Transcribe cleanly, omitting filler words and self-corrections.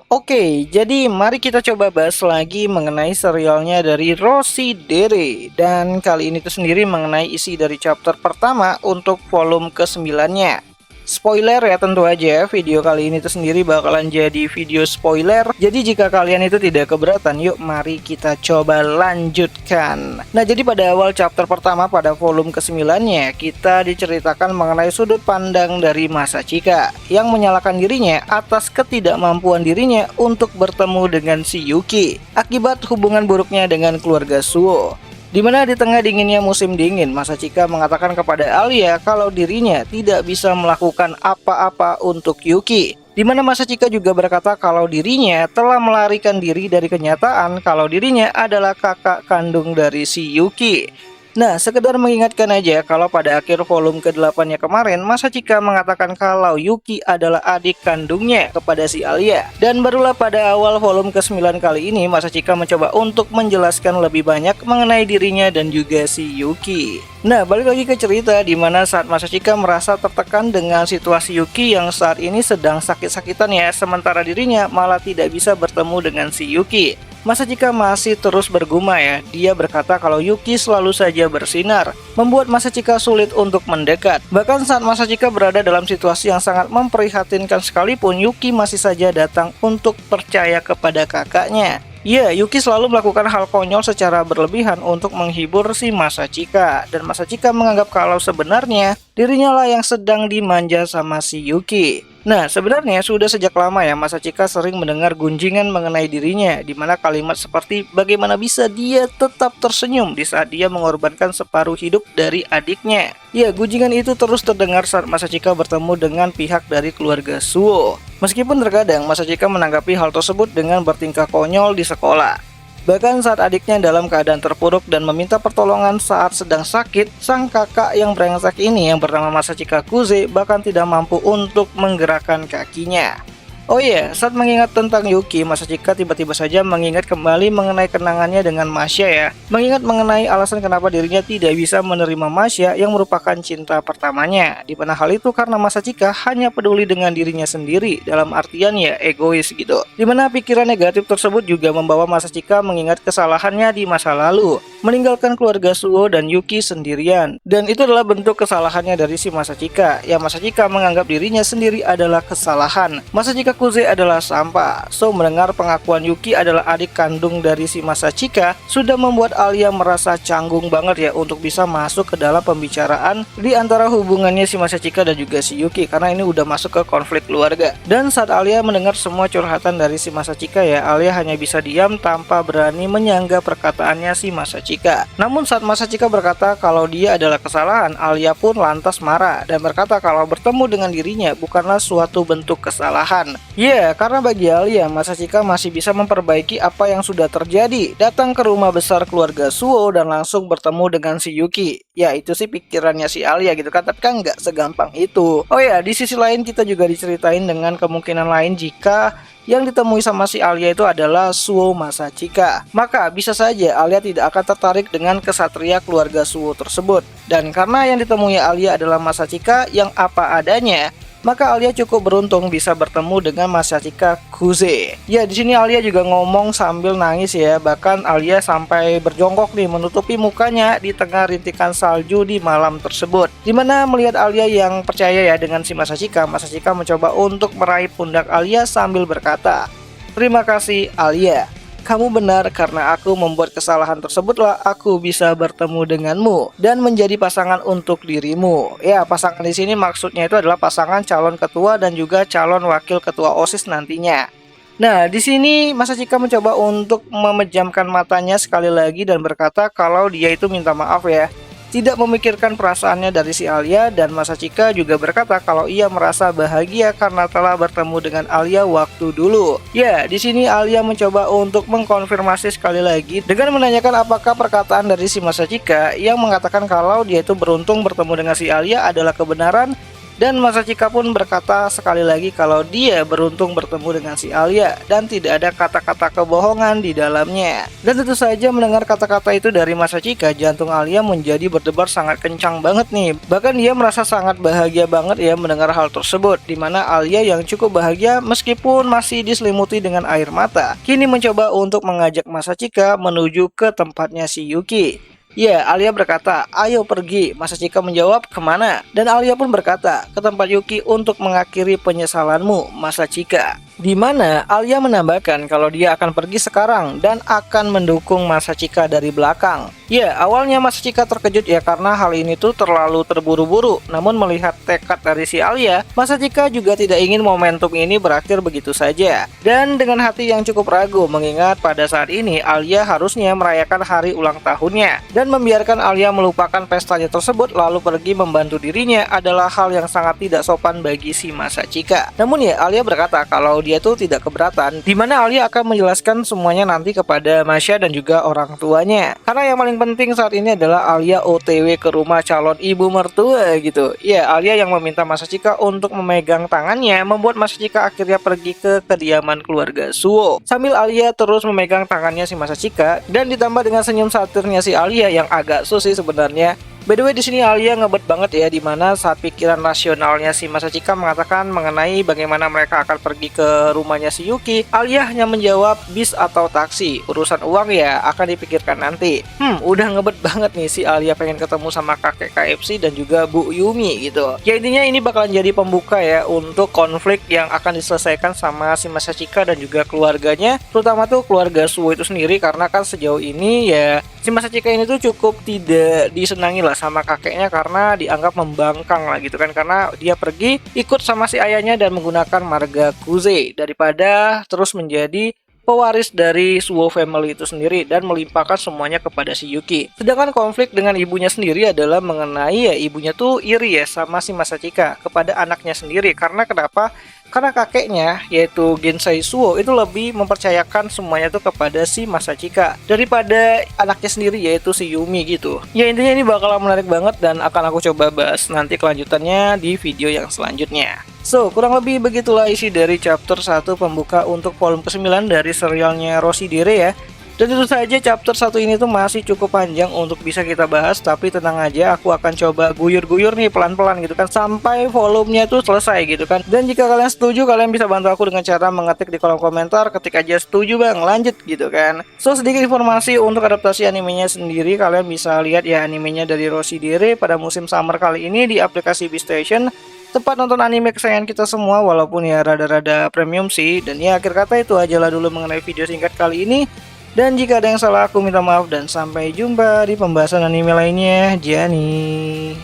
Oke, jadi mari kita coba bahas lagi mengenai serialnya dari Rossi Dere. Dan kali ini tuh sendiri mengenai isi dari chapter pertama untuk volume ke-9-nya. Spoiler ya, tentu aja video kali ini tuh sendiri bakalan jadi video spoiler. Jadi jika kalian itu tidak keberatan, yuk mari kita coba lanjutkan. Nah, jadi pada awal chapter pertama pada volume ke-9-nya, kita diceritakan mengenai sudut pandang dari Masachika yang menyalahkan dirinya atas ketidakmampuan dirinya untuk bertemu dengan si Yuki akibat hubungan buruknya dengan keluarga Suo. Di mana di tengah dinginnya musim dingin, Masachika mengatakan kepada Alia kalau dirinya tidak bisa melakukan apa-apa untuk Yuki. Di mana Masachika juga berkata kalau dirinya telah melarikan diri dari kenyataan kalau dirinya adalah kakak kandung dari si Yuki. Nah, sekedar mengingatkan aja kalau pada akhir volume ke-8-nya kemarin, Masachika mengatakan kalau Yuki adalah adik kandungnya kepada si Alia. Dan barulah pada awal volume ke-9 kali ini, Masachika mencoba untuk menjelaskan lebih banyak mengenai dirinya dan juga si Yuki. Nah, balik lagi ke cerita di mana saat Masachika merasa tertekan dengan situasi Yuki yang saat ini sedang sakit-sakitan ya, sementara dirinya malah tidak bisa bertemu dengan si Yuki. Masachika masih terus bergumam ya. Dia berkata kalau Yuki selalu saja bersinar, membuat Masachika sulit untuk mendekat. Bahkan saat Masachika berada dalam situasi yang sangat memprihatinkan sekalipun, Yuki masih saja datang untuk percaya kepada kakaknya. Ya, Yuki selalu melakukan hal konyol secara berlebihan untuk menghibur si Masachika. Dan Masachika menganggap kalau sebenarnya dirinya lah yang sedang dimanja sama si Yuki. Nah, sebenarnya sudah sejak lama ya Masachika sering mendengar gunjingan mengenai dirinya, di mana kalimat seperti bagaimana bisa dia tetap tersenyum di saat dia mengorbankan separuh hidup dari adiknya. Ya, gunjingan itu terus terdengar saat Masachika bertemu dengan pihak dari keluarga Suo. Meskipun terkadang Masachika menanggapi hal tersebut dengan bertingkah konyol di sekolah. Bahkan saat adiknya dalam keadaan terpuruk dan meminta pertolongan saat sedang sakit, sang kakak yang brengsek ini yang bernama Masachika Kuze bahkan tidak mampu untuk menggerakkan kakinya. Oh iya, saat mengingat tentang Yuki, Masachika tiba-tiba saja mengingat kembali mengenai kenangannya dengan Masha ya. Mengingat mengenai alasan kenapa dirinya tidak bisa menerima Masha yang merupakan cinta pertamanya. Di mana hal itu karena Masachika hanya peduli dengan dirinya sendiri, dalam artian ya egois gitu. Di mana pikiran negatif tersebut juga membawa Masachika mengingat kesalahannya di masa lalu, meninggalkan keluarga Suo dan Yuki sendirian. Dan itu adalah bentuk kesalahannya dari si Masachika. Ya, Masachika menganggap dirinya sendiri adalah kesalahan. Masachika Kuze adalah sampah. So, mendengar pengakuan Yuki adalah adik kandung dari si Masachika sudah membuat Alia merasa canggung banget ya untuk bisa masuk ke dalam pembicaraan di antara hubungannya si Masachika dan juga si Yuki, karena ini udah masuk ke konflik keluarga. Dan saat Alia mendengar semua curhatan dari si Masachika ya, Alia hanya bisa diam tanpa berani menyanggah perkataannya si Masachika. Namun saat Masachika berkata kalau dia adalah kesalahan, Alia pun lantas marah dan berkata kalau bertemu dengan dirinya bukanlah suatu bentuk kesalahan. Ya, karena bagi Alia, Masachika masih bisa memperbaiki apa yang sudah terjadi. Datang ke rumah besar keluarga Suo dan langsung bertemu dengan si Yuki. Ya, itu sih pikirannya si Alia gitu kan, tapi kan nggak segampang itu. Oh ya, di sisi lain kita juga diceritain dengan kemungkinan lain jika yang ditemui sama si Alia itu adalah Suo Masachika. Maka bisa saja Alia tidak akan tertarik dengan kesatria keluarga Suo tersebut. Dan karena yang ditemui Alia adalah Masachika yang apa adanya, maka Alia cukup beruntung bisa bertemu dengan Masachika Kuze. Ya, di sini Alia juga ngomong sambil nangis ya. Bahkan Alia sampai berjongkok nih menutupi mukanya di tengah rintikan salju di malam tersebut. Dimana melihat Alia yang percaya ya dengan si Masachika, Masachika mencoba untuk meraih pundak Alia sambil berkata, "Terima kasih Alia. Kamu benar, karena aku membuat kesalahan tersebutlah aku bisa bertemu denganmu dan menjadi pasangan untuk dirimu." Ya, pasangan di sini maksudnya itu adalah pasangan calon ketua dan juga calon wakil ketua OSIS nantinya. Nah, di sini Masachika mencoba untuk memejamkan matanya sekali lagi dan berkata kalau dia itu minta maaf ya, tidak memikirkan perasaannya dari si Alia. Dan Masachika juga berkata kalau ia merasa bahagia karena telah bertemu dengan Alia waktu dulu. Ya, di sini Alia mencoba untuk mengkonfirmasi sekali lagi dengan menanyakan apakah perkataan dari si Masachika yang mengatakan kalau dia itu beruntung bertemu dengan si Alia adalah kebenaran Dan Masachika pun berkata sekali lagi kalau dia beruntung bertemu dengan si Alia dan tidak ada kata-kata kebohongan di dalamnya. Dan tentu saja mendengar kata-kata itu dari Masachika, jantung Alia menjadi berdebar sangat kencang banget nih. Bahkan dia merasa sangat bahagia banget ya mendengar hal tersebut, dimana Alia yang cukup bahagia meskipun masih diselimuti dengan air mata, kini mencoba untuk mengajak Masachika menuju ke tempatnya si Yuki. Ya, Alia berkata, ayo pergi. Masachika menjawab, kemana? Dan Alia pun berkata, ke tempat Yuki untuk mengakhiri penyesalanmu, Masachika. Di mana Alia menambahkan kalau dia akan pergi sekarang dan akan mendukung Masachika dari belakang. Ya, awalnya Masachika terkejut ya karena hal ini tuh terlalu terburu-buru. Namun melihat tekad dari si Alia, Masachika juga tidak ingin momentum ini berakhir begitu saja. Dan dengan hati yang cukup ragu mengingat pada saat ini Alia harusnya merayakan hari ulang tahunnya. Dan membiarkan Alia melupakan pestanya tersebut lalu pergi membantu dirinya adalah hal yang sangat tidak sopan bagi si Masachika. Namun ya, Alia berkata kalau dia tuh tidak keberatan, dimana Alia akan menjelaskan semuanya nanti kepada Masha dan juga orang tuanya. Karena yang paling penting saat ini adalah Alia OTW ke rumah calon ibu mertua gitu. Ya, Alia yang meminta Masachika untuk memegang tangannya membuat Masachika akhirnya pergi ke kediaman keluarga Suo. Sambil Alia terus memegang tangannya si Masachika dan ditambah dengan senyum satirnya si Alia yang agak susi sebenarnya. By the way, di sini Alia ngebet banget ya, dimana saat pikiran rasionalnya si Masachika mengatakan mengenai bagaimana mereka akan pergi ke rumahnya si Yuki, Alia hanya menjawab bis atau taksi. Urusan uang ya akan dipikirkan nanti. Udah ngebet banget nih si Alia pengen ketemu sama kakek KFC dan juga Bu Yumi gitu. Ya intinya ini bakalan jadi pembuka ya untuk konflik yang akan diselesaikan sama si Masachika dan juga keluarganya, terutama tuh keluarga Suo itu sendiri, karena kan sejauh ini ya si Masachika ini tuh cukup tidak disenangi lah sama kakeknya karena dianggap membangkang lah gitu kan, karena dia pergi ikut sama si ayahnya dan menggunakan marga Kuze daripada terus menjadi pewaris dari Suo family itu sendiri dan melimpahkan semuanya kepada si Yuki. Sedangkan konflik dengan ibunya sendiri adalah mengenai ya ibunya tuh iri ya sama si Masachika kepada anaknya sendiri. Karena kenapa? Karena kakeknya yaitu Gensai Suo itu lebih mempercayakan semuanya tuh kepada si Masachika daripada anaknya sendiri yaitu si Yumi gitu. Ya intinya ini bakal menarik banget dan akan aku coba bahas nanti kelanjutannya di video yang selanjutnya. So, kurang lebih begitulah isi dari chapter 1 pembuka untuk volume ke-9 dari serialnya Rossi Dire ya. Dan tentu saja chapter 1 ini tuh masih cukup panjang untuk bisa kita bahas, tapi tenang aja, aku akan coba guyur-guyur nih pelan-pelan gitu kan sampai volumenya tuh selesai gitu kan. Dan jika kalian setuju, kalian bisa bantu aku dengan cara mengetik di kolom komentar, ketik aja setuju bang, lanjut gitu kan. So, sedikit informasi untuk adaptasi animenya sendiri, kalian bisa lihat ya animenya dari Rossi Dire pada musim summer kali ini di aplikasi Beastation, tempat nonton anime kesayangan kita semua, walaupun ya rada-rada premium sih. Dan ya akhir kata itu aja lah dulu mengenai video singkat kali ini. Dan jika ada yang salah aku minta maaf dan sampai jumpa di pembahasan anime lainnya. Jani.